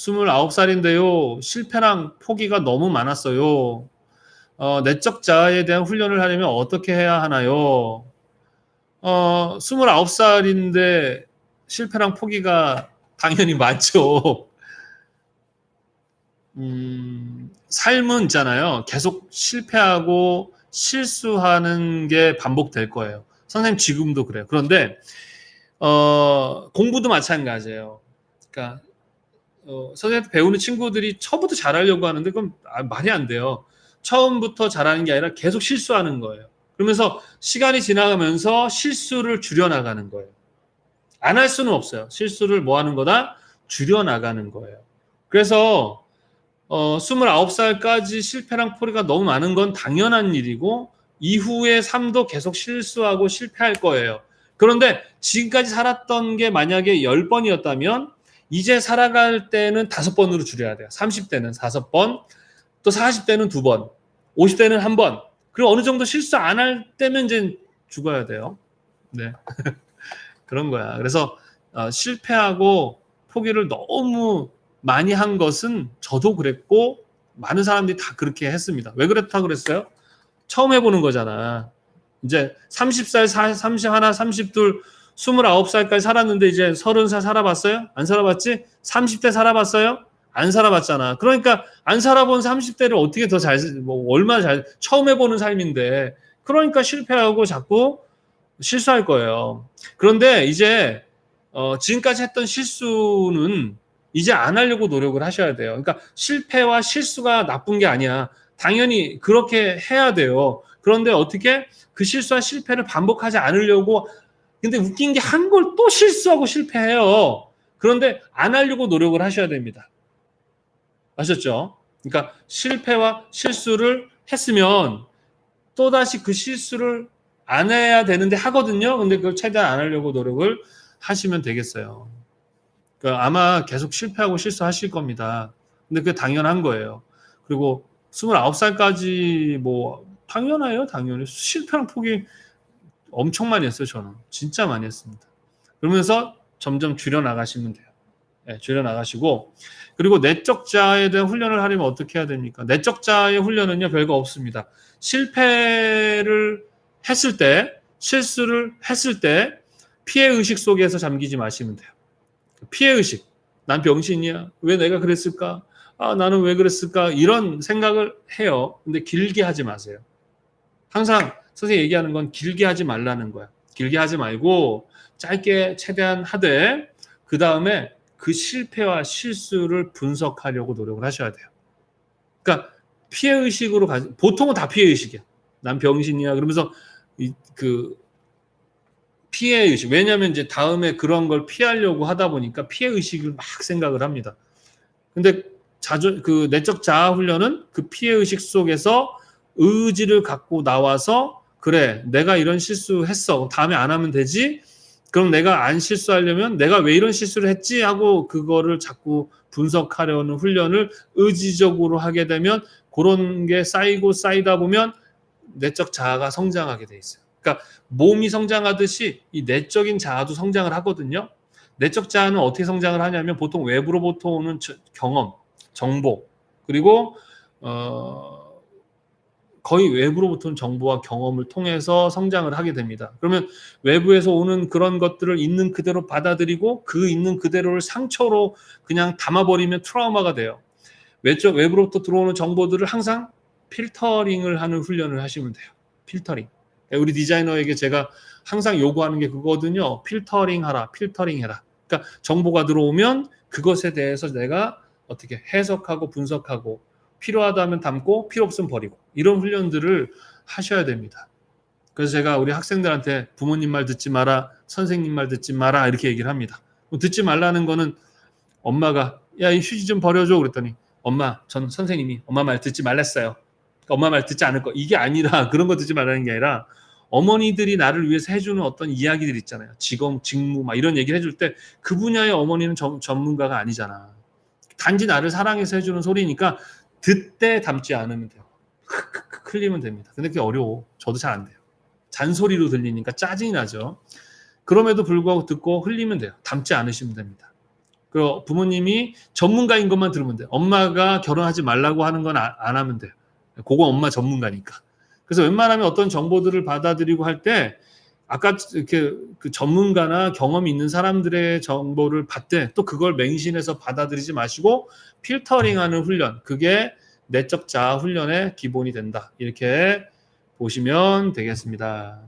29살인데요. 실패랑 포기가 너무 많았어요. 내적 자아에 대한 훈련을 하려면 어떻게 해야 하나요? 29살인데 실패랑 포기가 당연히 많죠. 삶은 있잖아요. 계속 실패하고 실수하는 게 반복될 거예요. 선생님 지금도 그래요. 그런데 공부도 마찬가지예요. 그러니까 선생님한테 배우는 친구들이 처음부터 잘하려고 하는데 그건 말이 안 돼요. 처음부터 잘하는 게 아니라 계속 실수하는 거예요. 그러면서 시간이 지나가면서 실수를 줄여나가는 거예요. 안 할 수는 없어요. 실수를 뭐 하는 거다? 줄여나가는 거예요. 그래서 29살까지 실패랑 포기가 너무 많은 건 당연한 일이고 이후의 삶도 계속 실수하고 실패할 거예요. 그런데 지금까지 살았던 게 만약에 10번이었다면 이제 살아갈 때는 5번으로 줄여야 돼요. 30대는 5번, 또 40대는 2번, 50대는 1번. 그리고 어느 정도 실수 안 할 때면 이제 죽어야 돼요. 네. 그런 거야. 그래서 실패하고 포기를 너무 많이 한 것은 저도 그랬고 많은 사람들이 다 그렇게 했습니다. 왜 그렇다고 그랬어요? 처음 해보는 거잖아. 이제 30살, 31, 32, 29살까지 살았는데 이제 30살 살아봤어요? 안 살아봤지? 30대 살아봤어요? 안 살아봤잖아. 그러니까 안 살아본 30대를 어떻게 더 얼마나 처음 해보는 삶인데 그러니까 실패하고 자꾸 실수할 거예요. 그런데 이제 지금까지 했던 실수는 이제 안 하려고 노력을 하셔야 돼요. 그러니까 실패와 실수가 나쁜 게 아니야. 당연히 그렇게 해야 돼요. 그런데 어떻게 그 실수와 실패를 반복하지 않으려고 근데 웃긴 게 한 걸 또 실수하고 실패해요. 그런데 안 하려고 노력을 하셔야 됩니다. 아셨죠? 그러니까 실패와 실수를 했으면 또다시 그 실수를 안 해야 되는데 하거든요. 근데 그걸 최대한 안 하려고 노력을 하시면 되겠어요. 그러니까 아마 계속 실패하고 실수하실 겁니다. 근데 그게 당연한 거예요. 그리고 29살까지 뭐 당연해요. 당연히. 실패랑 포기 엄청 많이 했어요. 저는. 진짜 많이 했습니다. 그러면서 점점 줄여나가시면 돼요. 네, 줄여나가시고 그리고 내적 자아에 대한 훈련을 하려면 어떻게 해야 됩니까? 내적 자아의 훈련은요. 별거 없습니다. 실패를 했을 때 실수를 했을 때 피해의식 속에서 잠기지 마시면 돼요. 피해의식. 난 병신이야. 왜 내가 그랬을까? 나는 왜 그랬을까? 이런 생각을 해요. 근데 길게 하지 마세요. 항상 선생님이 얘기하는 건 길게 하지 말라는 거야. 길게 하지 말고 짧게 최대한 하되 그 다음에 그 실패와 실수를 분석하려고 노력을 하셔야 돼요. 그러니까 피해의식으로 보통은 다 피해의식이야. 난 병신이야. 그러면서 그 피해의식. 왜냐하면 이제 다음에 그런 걸 피하려고 하다 보니까 피해의식을 막 생각을 합니다. 근데 그 내적 자아 훈련은 그 피해의식 속에서 의지를 갖고 나와서 그래, 내가 이런 실수했어. 다음에 안 하면 되지? 그럼 내가 안 실수하려면 내가 왜 이런 실수를 했지? 하고 그거를 자꾸 분석하려는 훈련을 의지적으로 하게 되면 그런 게 쌓이고 쌓이다 보면 내적 자아가 성장하게 돼 있어요. 그러니까 몸이 성장하듯이 이 내적인 자아도 성장을 하거든요. 내적 자아는 어떻게 성장을 하냐면 보통 외부로부터 오는 경험, 정보, 그리고 거의 외부로부터 오는 정보와 경험을 통해서 성장을 하게 됩니다. 그러면 외부에서 오는 그런 것들을 있는 그대로 받아들이고 그 있는 그대로를 상처로 그냥 담아버리면 트라우마가 돼요. 외부로부터 들어오는 정보들을 항상 필터링을 하는 훈련을 하시면 돼요. 필터링. 우리 디자이너에게 제가 항상 요구하는 게 그거거든요. 필터링 하라, 필터링 해라. 그러니까 정보가 들어오면 그것에 대해서 내가 어떻게 해석하고 분석하고 필요하다면 담고 필요 없으면 버리고 이런 훈련들을 하셔야 됩니다. 그래서 제가 우리 학생들한테 부모님 말 듣지 마라, 선생님 말 듣지 마라 이렇게 얘기를 합니다. 듣지 말라는 거는 엄마가 야, 이 휴지 좀 버려줘 그랬더니 엄마, 전 선생님이 엄마 말 듣지 말랬어요. 그러니까 엄마 말 듣지 않을 거. 이게 아니라 그런 거 듣지 말라는 게 아니라 어머니들이 나를 위해서 해주는 어떤 이야기들 있잖아요. 직무 막 이런 얘기를 해줄 때 그 분야의 어머니는 전문가가 아니잖아. 단지 나를 사랑해서 해주는 소리니까 듣되 담지 않으면 돼요. 흘리면 됩니다. 근데 그게 어려워. 저도 잘 안 돼요. 잔소리로 들리니까 짜증이 나죠. 그럼에도 불구하고 듣고 흘리면 돼요. 담지 않으시면 됩니다. 그 부모님이 전문가인 것만 들으면 돼요. 엄마가 결혼하지 말라고 하는 건 안 하면 돼요. 그건 엄마 전문가니까. 그래서 웬만하면 어떤 정보들을 받아들이고 할 때 아까 이렇게 그 전문가나 경험이 있는 사람들의 정보를 받되 또 그걸 맹신해서 받아들이지 마시고 필터링하는 훈련, 그게 내적 자아 훈련의 기본이 된다. 이렇게 보시면 되겠습니다.